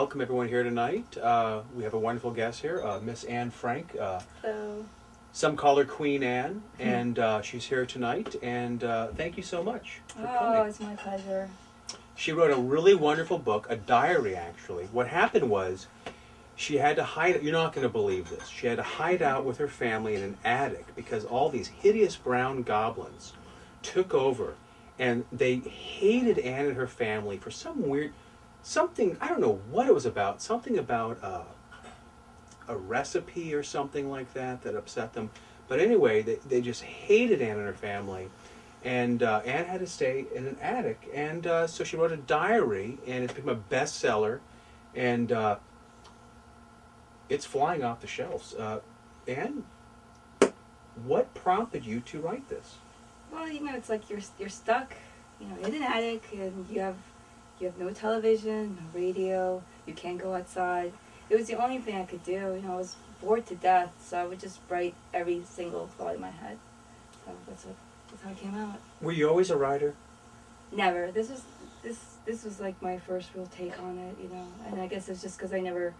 welcome everyone here tonight. We have a wonderful guest here, Miss Anne Frank. Hello. Some call her Queen Anne, and she's here tonight. And thank you so much for Oh, coming. it's my pleasure. She wrote a really wonderful book, a diary actually. What happened was she had to hide, you're not going to believe this, she had to hide out with her family in an attic because all these hideous brown goblins took over, and they hated Anne and her family for some weird, something, I don't know what it was about, something about a recipe or something like that upset them. But anyway, they just hated Anne and her family. And Anne had to stay in an attic. And so she wrote a diary, and it's become a bestseller. And it's flying off the shelves. Anne, what prompted you to write this? Well, it's like you're stuck, in an attic, and you have no television, no radio. You can't go outside. It was the only thing I could do. I was bored to death, so I would just write every single thought in my head. So that's how it came out. Were you always a writer? Never. This was like my first real take on it, And I guess it's just because I never,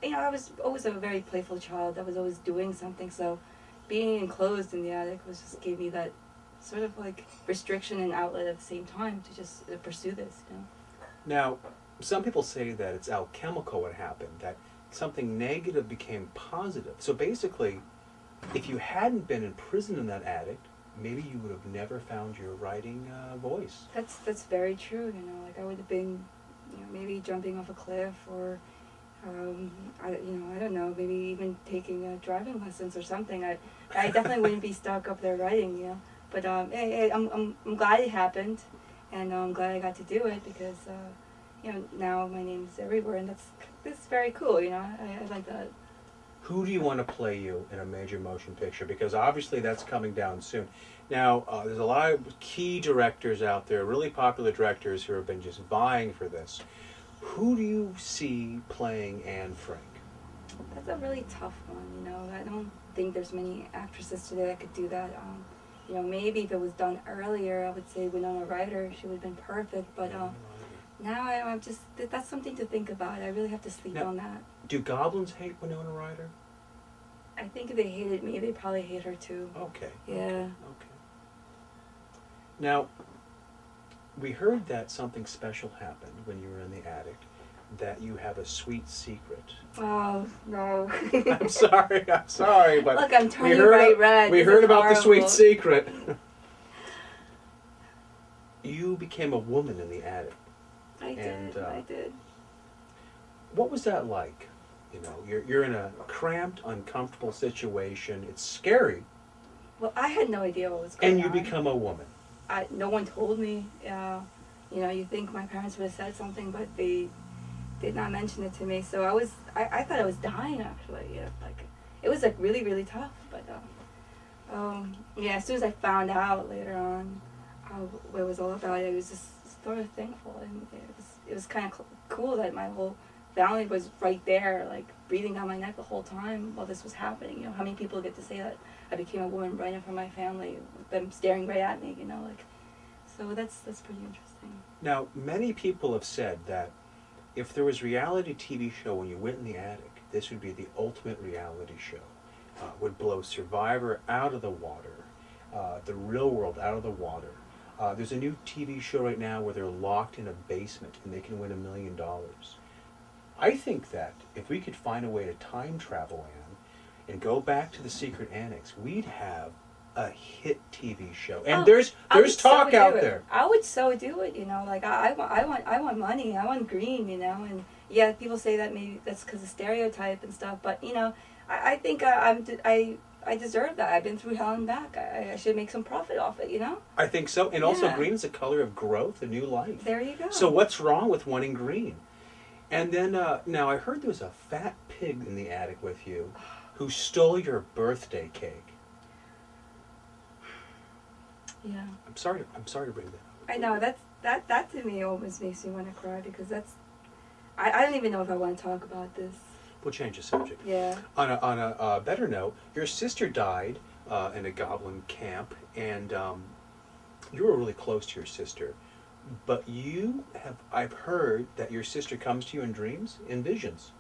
I was always a very playful child. I was always doing something. So being enclosed in the attic just gave me that sort of like restriction and outlet at the same time to just pursue this, Now, some people say that it's alchemical what happened, that something negative became positive. So basically, if you hadn't been imprisoned in that attic, maybe you would have never found your writing voice. That's very true, Like I would have been, maybe jumping off a cliff or, I don't know, maybe even taking driving lessons or something. I definitely wouldn't be stuck up there writing, But hey, I'm glad it happened, and I'm glad I got to do it because. Now my name's everywhere, and that's very cool, I like that. Who do you want to play you in a major motion picture? Because obviously that's coming down soon. Now, there's a lot of key directors out there, really popular directors who have been just vying for this. Who do you see playing Anne Frank? That's a really tough one, I don't think there's many actresses today that could do that. Maybe if it was done earlier, I would say Winona Ryder, she would have been perfect, but now I'm just, that's something to think about. I really have to sleep on that. Do goblins hate Winona Ryder? I think if they hated me, they probably hate her too. Okay. Yeah. Okay. Now, we heard that something special happened when you were in the attic, that you have a sweet secret. Oh, no. I'm sorry, but look, I'm turning bright red. We This heard is about the horrible. sweet secret. You became a woman in the attic. I did. What was that like? You're in a cramped, uncomfortable situation. It's scary. Well, I had no idea what was going on. And you become a woman. No one told me. You think my parents would have said something, but they did not mention it to me. So I thought I was dying actually. It was like really, really tough. But as soon as I found out later on what it was all about, I was just sort of thankful, and it was kind of cool that my whole family was right there, like breathing down my neck the whole time while this was happening. How many people get to say that I became a woman right in front of my family, with them staring right at me, so that's pretty interesting. Now, many people have said that if there was a reality TV show when you went in the attic, this would be the ultimate reality show. Would blow Survivor out of the water, the real world out of the water. There's a new TV show right now where they're locked in a basement and they can win $1 million. I think that if we could find a way to time travel, Anne, and go back to the secret annex, we'd have a hit TV show. And there's talk out there. I would so do it, I want money, I want green, and yeah, people say that maybe that's because of stereotype and stuff, but I think I deserve that. I've been through hell and back. I should make some profit off it, I think so. And also green is a color of growth, a new life. There you go. So what's wrong with wanting green? And then, now I heard there was a fat pig in the attic with you who stole your birthday cake. Yeah. I'm sorry to bring that up. I know, that to me almost makes me want to cry because I don't even know if I want to talk about this. We'll change the subject. Yeah. On a better note, your sister died in a goblin camp, and you were really close to your sister. but I've heard that your sister comes to you in dreams, in visions.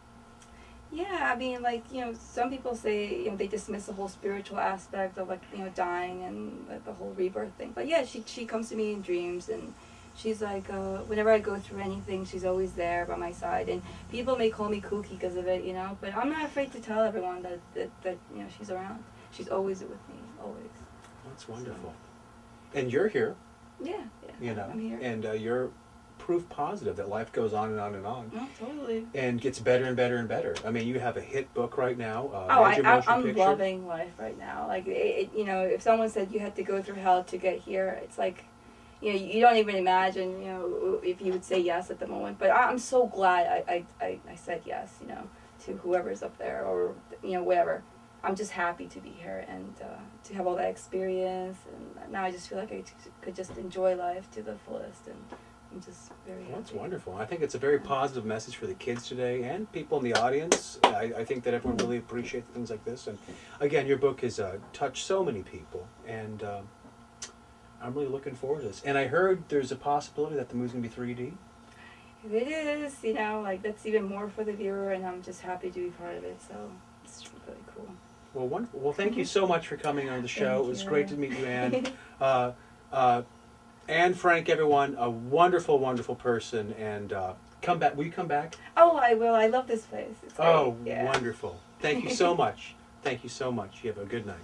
Yeah, I mean, like, some people say, they dismiss the whole spiritual aspect of, like, dying and like, the whole rebirth thing. But yeah, she comes to me in dreams, and she's like, whenever I go through anything, she's always there by my side. And people may call me kooky because of it, but I'm not afraid to tell everyone that she's around. She's always with me, always. That's wonderful. So. And you're here. Yeah, I'm here. And you're proof positive that life goes on and on and on. Oh, totally. And gets better and better and better. I mean, you have a hit book right now. I'm loving life right now. Like, if someone said you had to go through hell to get here, it's like, you don't even imagine, if you would say yes at the moment. But I'm so glad I said yes, to whoever's up there or, whatever. I'm just happy to be here and to have all that experience. And now I just feel like I could just enjoy life to the fullest. And I'm just very happy. That's wonderful. I think it's a very positive message for the kids today and people in the audience. I think that everyone really appreciates things like this. And again, your book has touched so many people. And I'm really looking forward to this. And I heard there's a possibility that the movie's going to be 3D. It is, like that's even more for the viewer, and I'm just happy to be part of it. So it's really cool. Well, wonderful. Well, thank you so much for coming on the show. It was great to meet you, Anne. Anne Frank, everyone, a wonderful, wonderful person. And come back. Will you come back? Oh, I will. I love this place. It's great. Oh, yeah. Wonderful. Thank you so much. Thank you so much. You have a good night.